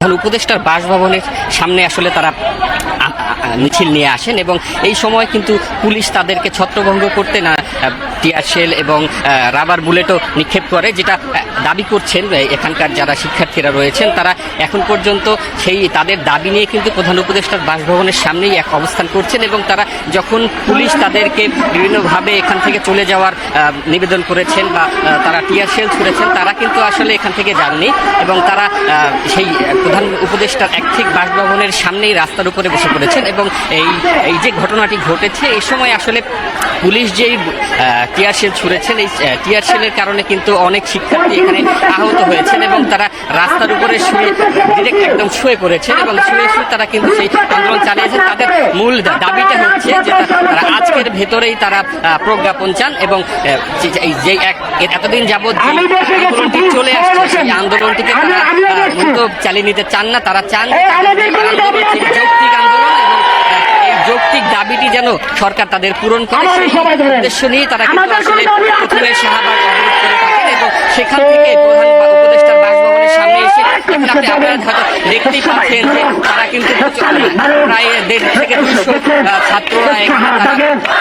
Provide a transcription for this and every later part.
প্রধান উপদেষ্টার বাসভবনের সামনে আসলে তারা মিছিল নিয়ে আসেন এবং এই সময় কিন্তু পুলিশ তাদেরকে ছত্রভঙ্গ করতে না টিয়ার শেল এবং রাবার বুলেটও নিক্ষেপ করে, যেটা দাবি করছেন এখানকার যারা শিক্ষার্থীরা রয়েছেন তারা এখন পর্যন্ত সেই তাদের দাবি নিয়ে কিন্তু প্রধান উপদেষ্টার বাসভবনের সামনেই এক অবস্থান করছেন এবং তারা যখন পুলিশ তাদেরকে বিভিন্নভাবে এখান থেকে চলে যাওয়ার নিবেদন করেছেন বা তারা টিয়ার শেল ছুড়েছেন, তারা কিন্তু আসলে এখান থেকে যাননি এবং তারা সেই প্রধান উপদেষ্টার ঠিক বাসভবনের সামনেই রাস্তার উপরে বসে পড়েছেন। এবং এই যে ঘটনাটি ঘটেছে এই সময় আসলে পুলিশ যেই টিয়ার শেল ছুড়েছেন, এই টিয়ার শেলের কারণে কিন্তু অনেক শিক্ষার্থী এখানে আহত হয়েছেন এবং তারা রাস্তার উপরে ডিরেক্ট একদম শুয়ে পড়েছেন এবং শুয়ে তারা কিন্তু সেই আন্দোলন চালিয়েছেন। তাদের মূল দাবিটা হচ্ছে যে তারা আজকের ভেতরেই তারা প্রজ্ঞাপন চান এবং যে এতদিন যাবৎ যে আন্দোলনটি চলে আসছে সেই আন্দোলনটিকে তারা দ্রুত চালিয়ে নিতে চান না। তারা চান যৌক্তিক আন্দোলন এবং এই যৌক্তিক দাবিটি যেন সরকার তাদের পূরণ করে, সেই উদ্দেশ্য নিয়ে তারা কিন্তু আসলে প্রথমে শাহবাগ অবরোধ করে থাকেন এবং সেখান থেকে প্রধান উপদেষ্টার বাসভবনের সামনে এসে আপনারা হয়তো দেখতেই পাচ্ছেন যে তারা কিন্তু প্রায় 1.5 থেকে 200 ছাত্ররা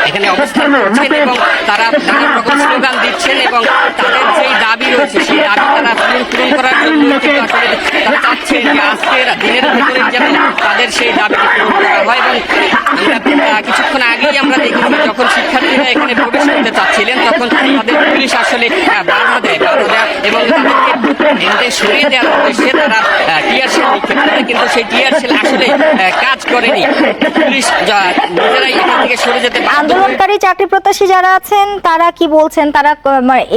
এখানে অবস্থান করছেন এবং তারা নানা রকম স্লোগান দিচ্ছেন এবং তাদের যেই দাবি রয়েছে সেই দাবি তারা পূরণ করার জন্য কিন্তু আসলে তারা চাচ্ছেন যে আজকের দিনের ভিতরে যেন তাদের সেই দাবিটি পূরণ করা হয়। এবং আমরা কিছুক্ষণ আগেই আমরা দেখেছি যখন শিক্ষার্থীরা এখানে প্রবেশ করতে চাচ্ছিলেন তখন তাদের পুলিশ আসলে বাধা দেয় এবং তাদেরকে সরিয়ে দেওয়ার উদ্দেশ্যে তারা টিয়ার শেল নিক্ষেপ করে, কিন্তু সেই টিয়ার শেল আসলে কাজ করেনি। পুলিশ নিজেরাই এখান থেকে সরে যেতে আন্দোলনকারী চাকরি প্রত্যাশী যারা আছেন তারা কি বলছেন, তারা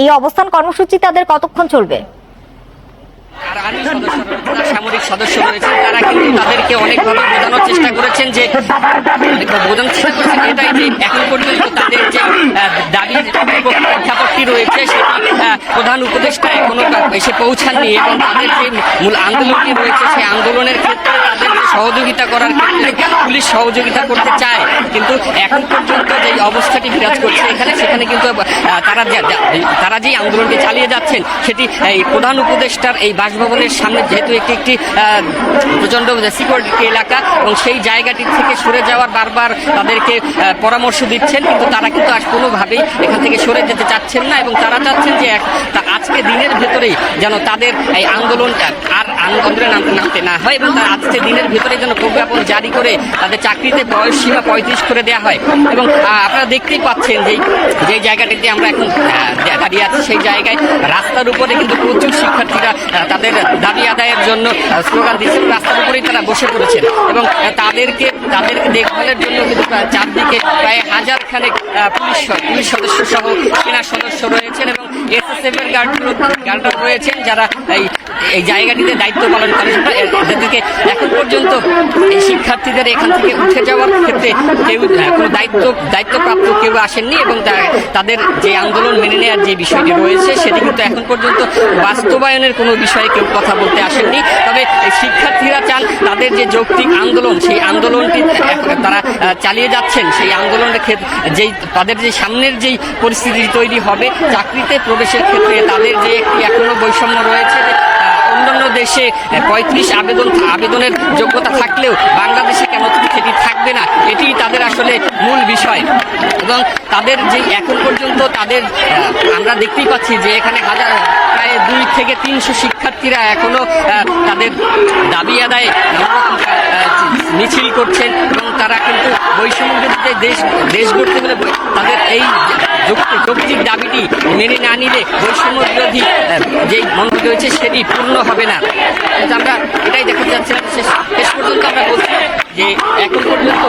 এই অবস্থান কর্মসূচি তাদের কতক্ষণ চলবে? আর আর্মি সদস্যরা সামরিক সদস্য রয়েছেন তারা কিন্তু তাদেরকে অনেকভাবে বোঝানোর চেষ্টা করেছেন যে এটাই যে এখন পর্যন্ত তাদের যে দাবির প্রেক্ষাপটটি রয়েছে সেটি প্রধান উপদেষ্টা এখনো এসে পৌঁছাননি এবং তাদের যে মূল আন্দোলনটি রয়েছে সেই আন্দোলনের ক্ষেত্রে তাদের সহযোগিতা করার ক্ষেত্রে পুলিশ সহযোগিতা করতে চায়, কিন্তু এখন পর্যন্ত যে অবস্থাটি বিরাজ করছে এখানে সেখানে কিন্তু তারা যে আন্দোলনটি চালিয়ে যাচ্ছেন সেটি এই প্রধান উপদেষ্টার এই বাসভবনের সামনে যেহেতু একটি প্রচণ্ড সিকিউরিটি এলাকা এবং সেই জায়গাটি থেকে সরে যাওয়ার বারবার তাদেরকে পরামর্শ দিচ্ছেন, কিন্তু তারা কিন্তু কোনোভাবেই এখান থেকে সরে যেতে চাচ্ছেন না এবং তারা চাচ্ছেন যে আজকে দিনের ভেতরেই যেন তাদের এই আন্দোলনটা আর আন্দোলনে নামতে না হয় এবং আজকে দিনের ভেতরে যেন প্রজ্ঞাপন জারি করে তাদের চাকরিতে বয়স সীমা 35 করে দেওয়া হয়। এবং আপনারা দেখতেই পাচ্ছেন যে জায়গাটিতে আমরা এখন দাঁড়িয়ে আছি সেই জায়গায় রাস্তার উপরে কিন্তু প্রচুর শিক্ষার্থীরা তাদের দাবি আদায়ের জন্য স্লোগান দিচ্ছেন, রাস্তার উপরেই তারা বসে পড়েছেন এবং তাদেরকে দেখভালের জন্য কিন্তু চারদিকে প্রায় 1000 খানেক পুলিশ সদস্য সহ সেনা সদস্য রয়েছেন এবং এসএসএফ এর গার্ডরা রয়েছেন যারা এই জায়গাটিতে দায়িত্ব পালন করেন। যাদেরকে এখন পর্যন্ত এই শিক্ষার্থীদের এখান থেকে উঠে যাওয়ার ক্ষেত্রে কেউ কোনো দায়িত্বপ্রাপ্ত কেউ আসেননি এবং তাদের যে আন্দোলন মেনে নেওয়ার যে বিষয়টি রয়েছে সেটি কিন্তু এখন পর্যন্ত বাস্তবায়নের কোনো বিষয়ে কেউ কথা বলতে আসেননি। তবে শিক্ষার্থীরা চান তাদের যে যৌক্তিক আন্দোলন সেই আন্দোলনটি তারা চালিয়ে যাচ্ছেন, সেই আন্দোলনের ক্ষেত্রে তাদের যে সামনের যেই পরিস্থিতি তৈরি হবে চাকরিতে প্রবেশের ক্ষেত্রে তাদের যে একটি এখনো বৈষম্য রয়েছে, অন্যান্য দেশে 35 আবেদনের যোগ্যতা থাকলেও বাংলাদেশে কেন সেটি থাকবে না, এটি তাদের আসলে মূল বিষয়। এবং তাদের যে এখন পর্যন্ত আমরা দেখতেই পাচ্ছি যে এখানে প্রায় 2 থেকে 300 শিক্ষার্থীরা এখনো তাদের দাবি আদায়ে মিছিল করছেন এবং তারা কিন্তু বৈষম্য বিরোধী দেশ গড়তে হলে তাদের এই যৌক্তিক দাবিটি মেনে না নিলে বৈষম্য বিরোধী যেই মনোভাব রয়েছে সেটি পূর্ণ হবে না। কিন্তু আমরা এটাই দেখতে চাচ্ছিলাম শেষ পর্যন্ত আমরা বলছি যে এখন পর্যন্ত